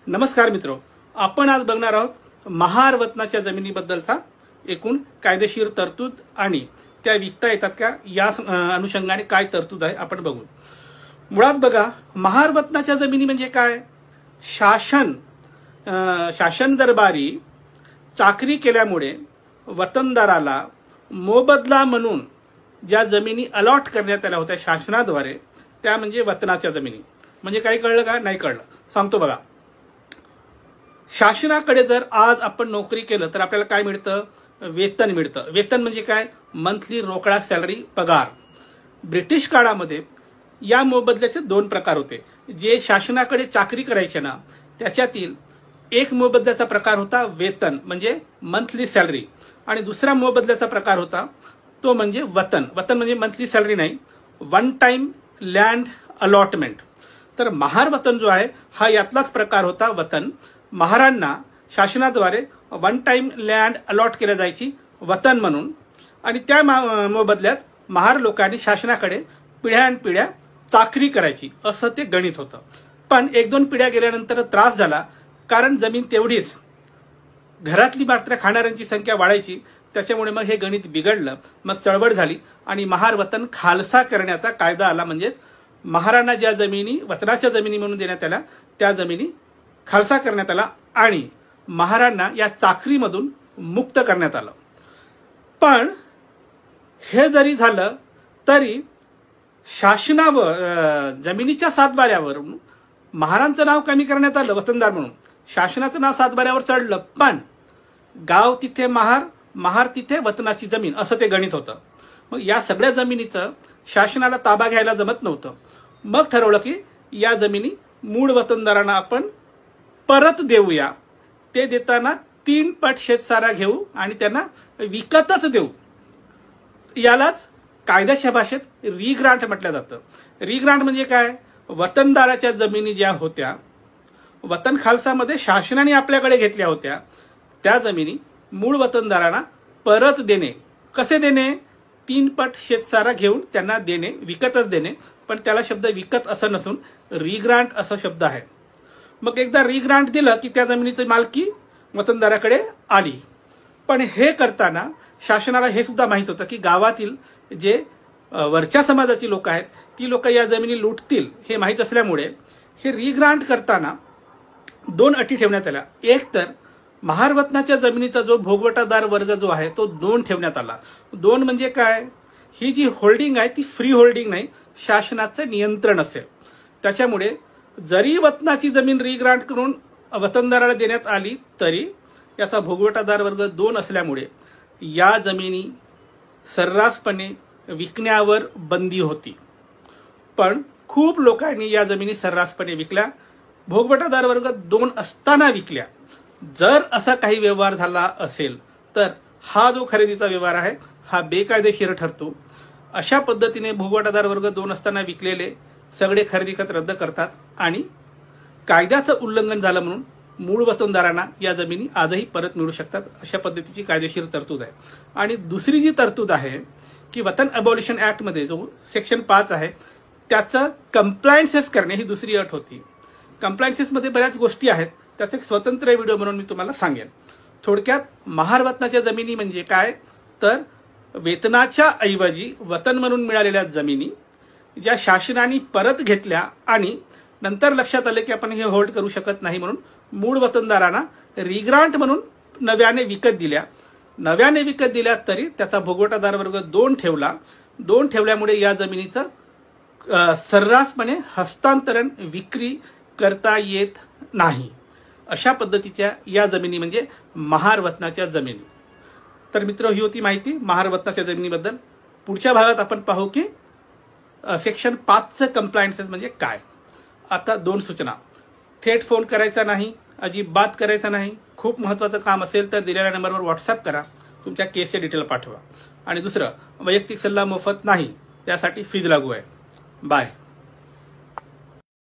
नमस्कार मित्रो, आपण आज बघणार आहोत महार वतनाच्या जमिनीबद्दलचा एकूण कायदेशीर तरतूद आणि त्या विकता येतात का या अनुषंगाने काय तरतूद आहे आपण बघू। मुळात बघा, महार वतनाच्या जमिनी म्हणजे काय? शासन दरबारी चाकरी केल्यामुळे वतनदाराला मोबदला म्हणून ज्या जमिनी अलॉट करण्यात आल्या होत्या शासनाद्वारे, त्या म्हणजे वतनाच्या जमिनी। म्हणजे काय कळलं का? नाही कळलं, सांगतो बघा। शासनाकडे जर आज आपण नोकरी केलं तर आपल्याला काय मिळतं? वेतन मिळतं। वेतन म्हणजे काय? मंथली रोकडा सॅलरी, पगार। ब्रिटिश काळामध्ये या मोबदल्याचे दोन प्रकार होते। जे शासनाकडे चाकरी करायचे ना, त्याच्यातील एक मोबदल्याचा प्रकार होता वेतन म्हणजे मंथली सॅलरी, आणि दुसरा मोबदल्याचा प्रकार होता तो म्हणजे वतन। वतन म्हणजे मंथली सॅलरी नाही, वन टाइम लँड अलॉटमेंट। तर महार वतन जो आहे हा यातलाच प्रकार होता, वतन। महारांना शासनाद्वारे वन टाइम लँड अलॉट केल्या जायची वतन म्हणून, आणि त्या मोबदल्यात महार लोकांनी शासनाकडे पिढ्यानपिढ्या चाकरी करायची, असं ते गणित होतं। पण एक दोन पिढ्या गेल्यानंतर त्रास झाला, कारण जमीन तेवढीच, घरातली मात्र खाणाऱ्यांची संख्या वाढायची, त्याच्यामुळे मग हे गणित बिघडलं। मग चळवळ झाली आणि महार वतन खालसा करण्याचा कायदा आला। म्हणजे महारांना ज्या जमिनी वतनाच्या जमिनी म्हणून देण्यात आल्या त्या जमिनी खालसा करण्यात आला आणि महारांना या चाकरीमधून मुक्त करण्यात आलं। पण हे जरी झालं तरी शासनावर जमिनीच्या सातबाऱ्यावरून महारांचं नाव कमी करण्यात आलं वतनदार म्हणून, शासनाचं नाव सातबाऱ्यावर चढलं, पण गाव तिथे महार, महार तिथे वतनाची जमीन, असं ते गणित होतं। मग या सगळ्या जमिनीचं शासनाला ताबा घ्यायला जमत नव्हतं। मग ठरवलं की या जमिनी मूळ वतनदारांना आपण परत देऊया। ते देताना 3 पट शेतसारा घेऊ आणि त्यांना विकतच देऊ। यालाच कायद्याच्या भाषेत रिग्रांट म्हटलं जातं। रिग्रांट म्हणजे काय? वतनदाराच्या जमिनी ज्या होत्या, वतन खालसामध्ये शासनाने आपल्याकडे घेतल्या होत्या, त्या जमिनी मूळ वतनदारांना परत देणे। कसे देणे? 3 पट शेतसारा घेऊन त्यांना देणे, विकतच देणे। पण त्याला शब्द विकत असं नसून रिग्रांट असा शब्द आहे। मग एकदा रिग्रांट दिलं की त्या जमिनीची मालकी वतनदाराकडे आली। पण हे करताना शासनाला हे सुद्धा माहित होतं की गावातील जे वरच्या समाजाची लोक आहेत, ती लोक या जमिनी लुटतील हे माहीत असल्यामुळे हे रिग्रांट करताना 2 अटी ठेवण्यात आल्या। एक तर महार वतनाच्या जमिनीचा जो भोगवटादार वर्ग जो आहे तो 2 ठेवण्यात आला। 2 म्हणजे काय? ही जी होल्डिंग आहे ती फ्री होल्डिंग नाही, शासनाचं नियंत्रण असेल। त्याच्यामुळे जरी वतनाची जमीन रिग्रांट करून वतनदाराला देण्यात आली तरी याचा भोगवटादार वर्ग 2 असल्यामुळे या जमिनी सर्रासपणे विकण्यावर बंदी होती। पण खूप लोकांनी या जमिनी सर्रासपणे विकल्या, भोगवटादार वर्ग 2 असताना विकल्या। जर असा काही व्यवहार झाला असेल तर हा जो खरेदीचा व्यवहार आहे हा बेकायदेशीर ठरतो। अशा पद्धतीने भोगवटादार वर्ग 2 असताना विकलेले सगळे खरेदी खत रद्द करतात आणि कायद्याचं उल्लंघन झालं म्हणून मूळ वतनदारांना या जमिनी आजही परत मिळू शकतात। अशा पद्धतीची कायदेशीर तरतूद आहे। आणि दुसरी जी तरतूद आहे की वतन अबॉलिशन ऍक्ट मध्ये जो सेक्शन 5 आहे त्याचं कंप्लायन्सेस करणे ही दुसरी अट होती। कंप्लायन्सेस मध्ये बऱ्याच गोष्टी आहेत, त्याचं एक स्वतंत्र व्हिडिओ म्हणून मी तुम्हाला सांगेन। थोडक्यात महार वतनाच्या जमिनी म्हणजे काय? तर वेतनाच्या ऐवजी वतन म्हणून मिळालेल्या जमिनी ज्या शासनाने परत घेतल्या आणि नंतर लक्षात आले की आपण हे होल्ड करू शकत नाही म्हणून मूळ वतनदारांना रिग्रांट म्हणून नव्याने विकत दिल्या। नव्याने विकत दिल्या तरी त्याचा भोगवटादार वर्ग 2 ठेवला। 2 ठेवल्यामुळे या जमिनीचं सर्रासपणे हस्तांतरण, विक्री करता येत नाही। अशा पद्धतीच्या या जमिनी म्हणजे महार वतनाच्या जमिनी। तर मित्र, ही होती माहिती महार वतनाच्या जमिनीबद्दल। पुढच्या भागात आपण पाहू की सेक्शन 5चं कंप्लायन्सेस म्हणजे काय। आता 2 सूचना: थेट फोन करायचा नाही, अजिबात करायचा नाही। खूप महत्त्वाचं काम असेल तर दिलेल्या नंबरवर व्हॉट्सअप करा, तुमच्या केसचे डिटेल पाठवा। आणि दुसरं, वैयक्तिक सल्ला मोफत नाही, त्यासाठी फीज लागू आहे। बाय।